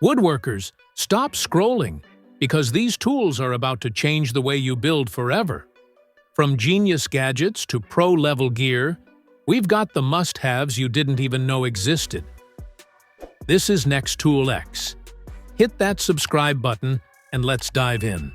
Woodworkers, stop scrolling, because these tools are about to change the way you build forever. From genius gadgets to pro-level gear, we've got the must-haves you didn't even know existed. This is Next Tool X. Hit that subscribe button and let's dive in.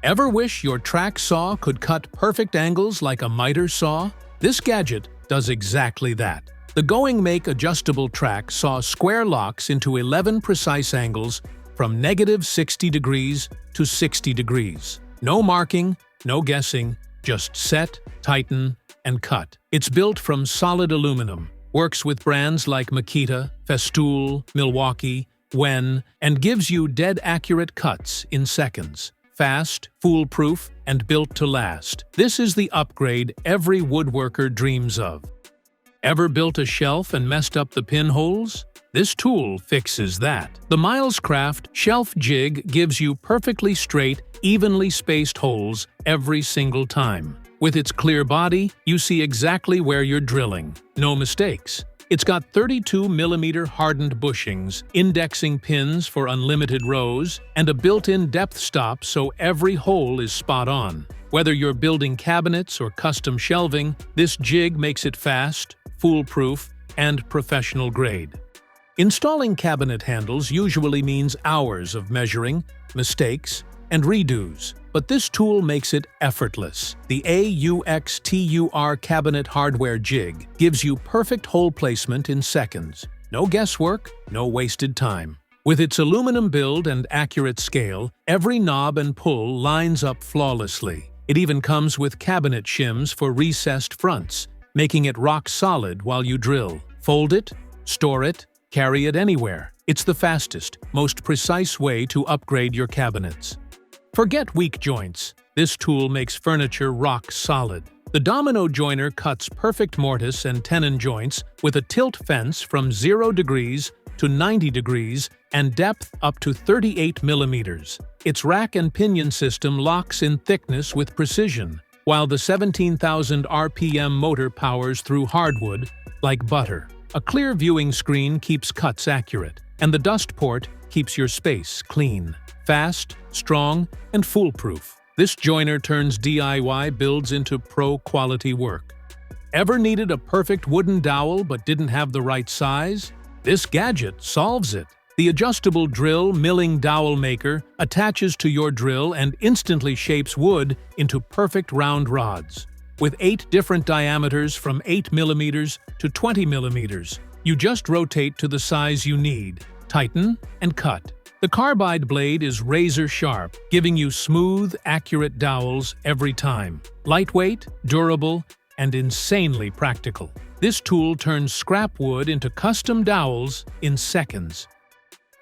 Ever wish your track saw could cut perfect angles like a miter saw? This gadget does exactly that. The Going Make adjustable track saw square locks into 11 precise angles from -60 degrees to 60 degrees. No marking, no guessing, just set, tighten, and cut. It's built from solid aluminum, works with brands like Makita, Festool, Milwaukee, Wen, and gives you dead-accurate cuts in seconds. Fast, foolproof, and built to last. This is the upgrade every woodworker dreams of. Ever built a shelf and messed up the pinholes? This tool fixes that. The Milescraft Shelf Jig gives you perfectly straight, evenly spaced holes every single time. With its clear body, you see exactly where you're drilling. No mistakes. It's got 32mm hardened bushings, indexing pins for unlimited rows, and a built-in depth stop so every hole is spot on. Whether you're building cabinets or custom shelving, this jig makes it fast, foolproof, and professional grade. Installing cabinet handles usually means hours of measuring, mistakes, and redos, but this tool makes it effortless. The AUXTUR Cabinet Hardware Jig gives you perfect hole placement in seconds. No guesswork, no wasted time. With its aluminum build and accurate scale, every knob and pull lines up flawlessly. It even comes with cabinet shims for recessed fronts, making it rock solid while you drill. Fold it, store it, carry it anywhere. It's the fastest, most precise way to upgrade your cabinets. Forget weak joints. This tool makes furniture rock solid. The Dowel Jointer cuts perfect mortise and tenon joints with a tilt fence from 0 degrees to 90 degrees and depth up to 38mm. Its rack and pinion system locks in thickness with precision, while the 17,000 RPM motor powers through hardwood like butter. A clear viewing screen keeps cuts accurate, and the dust port keeps your space clean. Fast, strong, and foolproof. This joiner turns DIY builds into pro-quality work. Ever needed a perfect wooden dowel but didn't have the right size? This gadget solves it. The adjustable drill milling dowel maker attaches to your drill and instantly shapes wood into perfect round rods. With 8 different diameters from 8mm to 20mm, you just rotate to the size you need, tighten, and cut. The carbide blade is razor sharp, giving you smooth, accurate dowels every time. Lightweight, durable, and insanely practical. This tool turns scrap wood into custom dowels in seconds.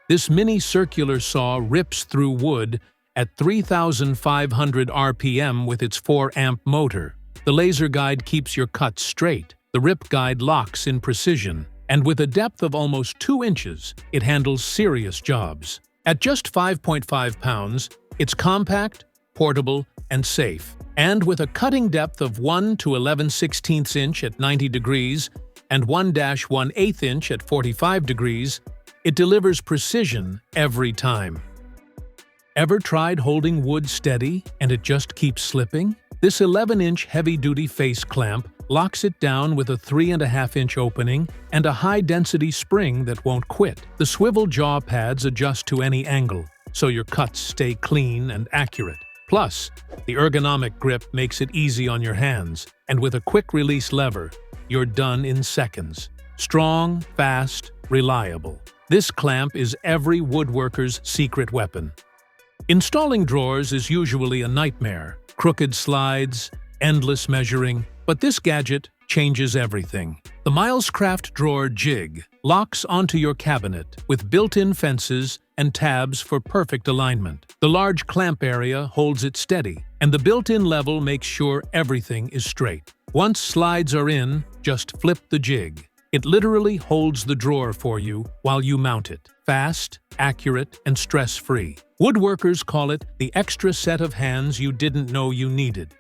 This mini circular saw rips through wood at 3,500 RPM with its 4-amp motor. The laser guide keeps your cuts straight. The rip guide locks in precision. And with a depth of almost 2 inches, it handles serious jobs. At just 5.5 pounds, it's compact, portable, and safe. And with a cutting depth of 1 to 11/16 inch at 90 degrees and 1-1/8 inch at 45 degrees, it delivers precision every time. Ever tried holding wood steady and it just keeps slipping? This 11-inch heavy-duty face clamp locks it down with a 3.5-inch opening and a high-density spring that won't quit. The swivel jaw pads adjust to any angle, so your cuts stay clean and accurate. Plus, the ergonomic grip makes it easy on your hands, and with a quick-release lever, you're done in seconds. Strong, fast, reliable. This clamp is every woodworker's secret weapon. Installing drawers is usually a nightmare. Crooked slides, endless measuring, but this gadget changes everything. The Milescraft Drawer Jig locks onto your cabinet with built-in fences and tabs for perfect alignment. The large clamp area holds it steady, and the built-in level makes sure everything is straight. Once slides are in, just flip the jig. It literally holds the drawer for you while you mount it. Fast, accurate, and stress-free. Woodworkers call it the extra set of hands you didn't know you needed.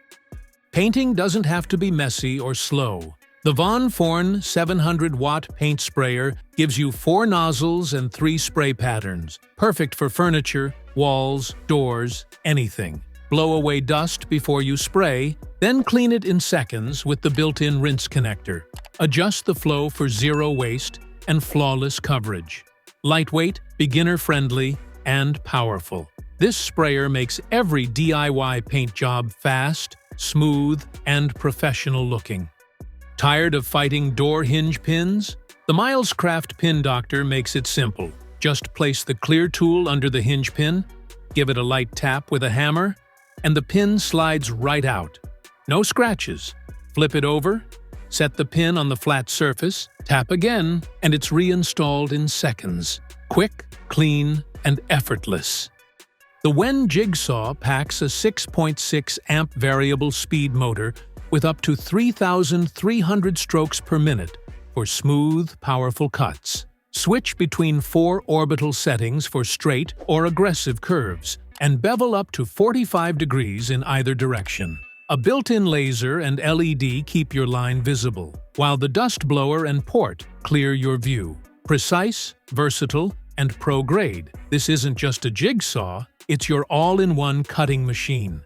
Painting doesn't have to be messy or slow. The Von Forn 700-watt paint sprayer gives you 4 nozzles and 3 spray patterns, perfect for furniture, walls, doors, anything. Blow away dust before you spray, then clean it in seconds with the built-in rinse connector. Adjust the flow for zero waste and flawless coverage. Lightweight, beginner-friendly, and powerful. This sprayer makes every DIY paint job fast, smooth, and professional-looking. Tired of fighting door hinge pins? The Milescraft Pin Doctor makes it simple. Just place the clear tool under the hinge pin, give it a light tap with a hammer, and the pin slides right out. No scratches. Flip it over, set the pin on the flat surface, tap again, and it's reinstalled in seconds. Quick, clean, and effortless. The Wen Jig Saw packs a 6.6 amp variable speed motor with up to 3,300 strokes per minute for smooth, powerful cuts. Switch between 4 orbital settings for straight or aggressive curves, and bevel up to 45 degrees in either direction. A built-in laser and LED keep your line visible, while the dust blower and port clear your view. Precise, versatile, and pro-grade, this isn't just a jigsaw, it's your all-in-one cutting machine.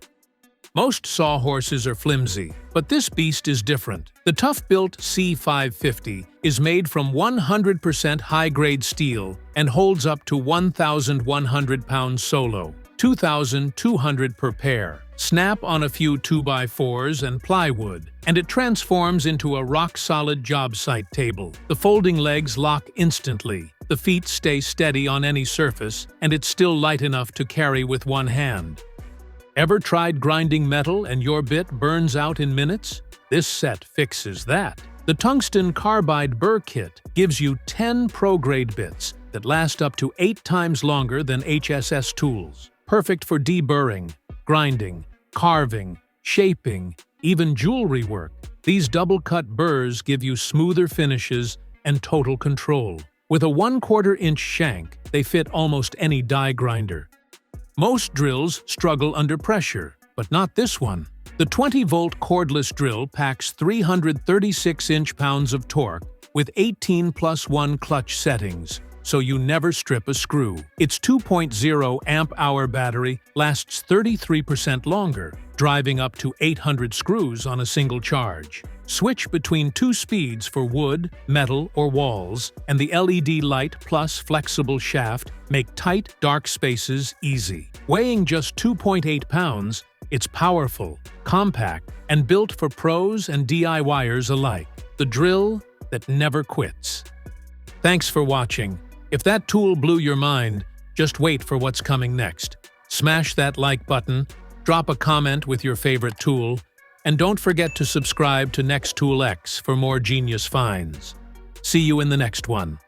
Most sawhorses are flimsy, but this beast is different. The tough-built C550 is made from 100% high-grade steel and holds up to 1,100 pounds solo, 2,200 per pair. Snap on a few 2x4s and plywood, and it transforms into a rock-solid job site table. The folding legs lock instantly, the feet stay steady on any surface, and it's still light enough to carry with one hand. Ever tried grinding metal and your bit burns out in minutes? This set fixes that. The tungsten Carbide Burr Kit gives you 10 pro-grade bits that last up to 8 times longer than HSS tools. Perfect for deburring, grinding, carving, shaping, even jewelry work. These double-cut burrs give you smoother finishes and total control. With a 1/4 inch shank, they fit almost any die grinder. Most drills struggle under pressure, but not this one. The 20-volt cordless drill packs 336 inch-pounds of torque with 18+1 clutch settings, so you never strip a screw. Its 2.0 amp-hour battery lasts 33% longer, driving up to 800 screws on a single charge. Switch between 2 speeds for wood, metal, or walls, and the LED light plus flexible shaft make tight, dark spaces easy. Weighing just 2.8 pounds, it's powerful, compact, and built for pros and DIYers alike. The drill that never quits. Thanks for watching. If that tool blew your mind, just wait for what's coming next. Smash that like button, drop a comment with your favorite tool, and don't forget to subscribe to Next Tool X for more genius finds. See you in the next one.